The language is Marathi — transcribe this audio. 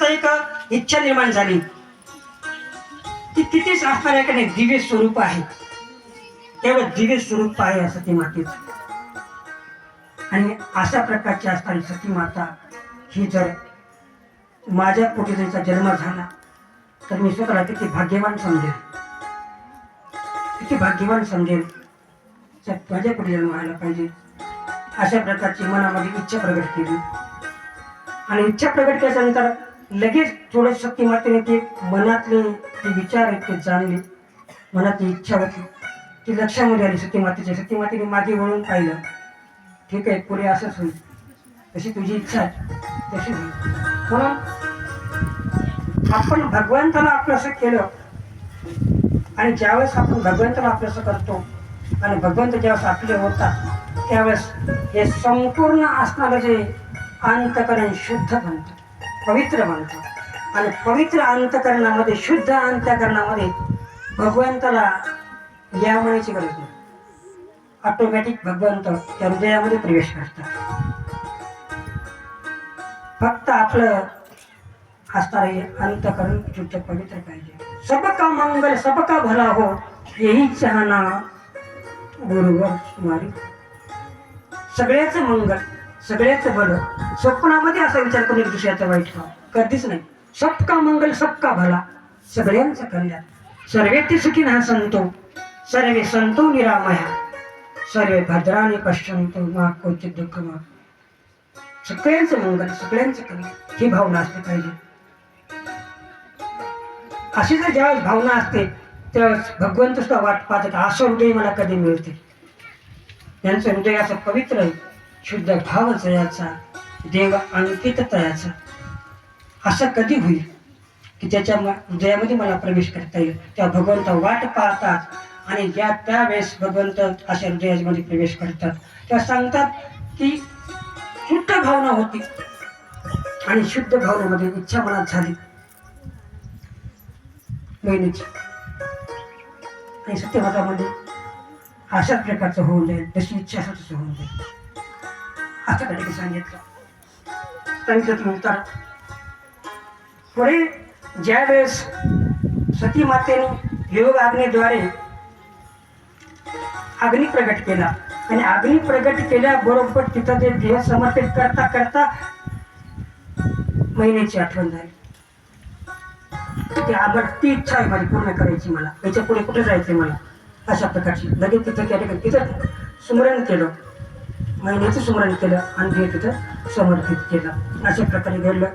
मनात एक इच्छा निर्माण झाली की तिथेच असणाऱ्याकडे दिव्य स्वरूप आहे, तेवढं दिव्य स्वरूप आहे सती मातेच. आणि अशा प्रकारची असणारी सती माता ही जर माझ्या पोटी तिचा जन्म झाला तर मी स्वतःला किती भाग्यवान समजेल, किती भाग्यवान समजेल. माझ्या पोटी जन्म व्हायला पाहिजे अशा प्रकारची मनामध्ये इच्छा प्रगट केली. आणि इच्छा प्रगट केल्यानंतर लगेच थोडं सती मातेने ते मनातले ते विचार आहेत ते जाणले, मनातली इच्छा होती ती लक्षामध्ये आली सती मातेच्या. सती मातेने मागे वळून पाहिलं, ठीक आहे पुढे असंच होईल, तशी तुझी इच्छा आहे तशी होईल. म्हणून आपण भगवंताला आपलंसं केलं आणि ज्यावेळेस आपण भगवंताला आपलंसं करतो आणि भगवंत ज्यावेळेस आपले होतात त्यावेळेस हे संपूर्ण असणारं जे अंतकरण शुद्ध बनतं, पवित्र बनतं. आणि पवित्र अंतकरणामध्ये, शुद्ध अंतकरणामध्ये भगवंताला या म्हणायची गरज नाही, ऑटोमॅटिक भगवंत त्या हृदयामध्ये प्रवेश करतात. फक्त आपलं असणारे अंतकरण शुद्ध पवित्र पाहिजे. सबका मंगल सबका भला हो यही चाहना गुरुवर तुम्हारी. सगळ्याच मंगल सगळ्याच भलं. स्वप्नामध्ये असा विचार करून दुसऱ्याचं वाईट व्हावं कधीच नाही. सबका मंगल सबका भला, सगळ्यांचं कल्याण. सर्वे सुखिनः संतो सर्वे संतो निरामया सर्वे भद्राणी पश्यंतो मा क्वचित् दुःखम्. सगळ्यांचं मंगल सगळ्यांचं कल्याण ही भावना असली पाहिजे. अशी जर ज्यावेळेस भावना असते त्यावेळेस भगवंत सुद्धा वाट पाहतात असं हृदय मला कधी मिळते. त्यांचं हृदय असं पवित्र आहे, शुद्ध भावच याचा, देव अंकित तयाचा. असं कधी होईल की त्याच्या हृदयामध्ये मला प्रवेश करता येईल. त्या भगवंत वाट पाहतात आणि ज्या त्यावेळेस भगवंत अशा हृदयामध्ये प्रवेश करतात तेव्हा सांगतात की शुद्ध भावना होती आणि शुद्ध भावनेमध्ये इच्छा मनात झाली बहिणीची. आणि सत्यवादामध्ये अशाच प्रकारचं होऊन जाईल, जशी इच्छा असं होऊन जाईल असं कधी सांगितलं. नंतर पुढे ज्या वेळेस सती मातेने योग आज्ञेद्वारे अग्नी प्रगट केला आणि अग्नी प्रगट केल्याबरोबर तिथं ते देह समर्पित करता करता महिन्याची आठवण झाली. ती इच्छा आहे माझी पूर्ण करायची, मला याच्या पुढे कुठे जायचंय मला अशा प्रकारची. लगेच तिथं त्या ठिकाणी तिथं स्मरण केलं, महिन्याचं स्मरण केलं आणि ते तिथं समर्पित केलं. अशा प्रकारे घडलं.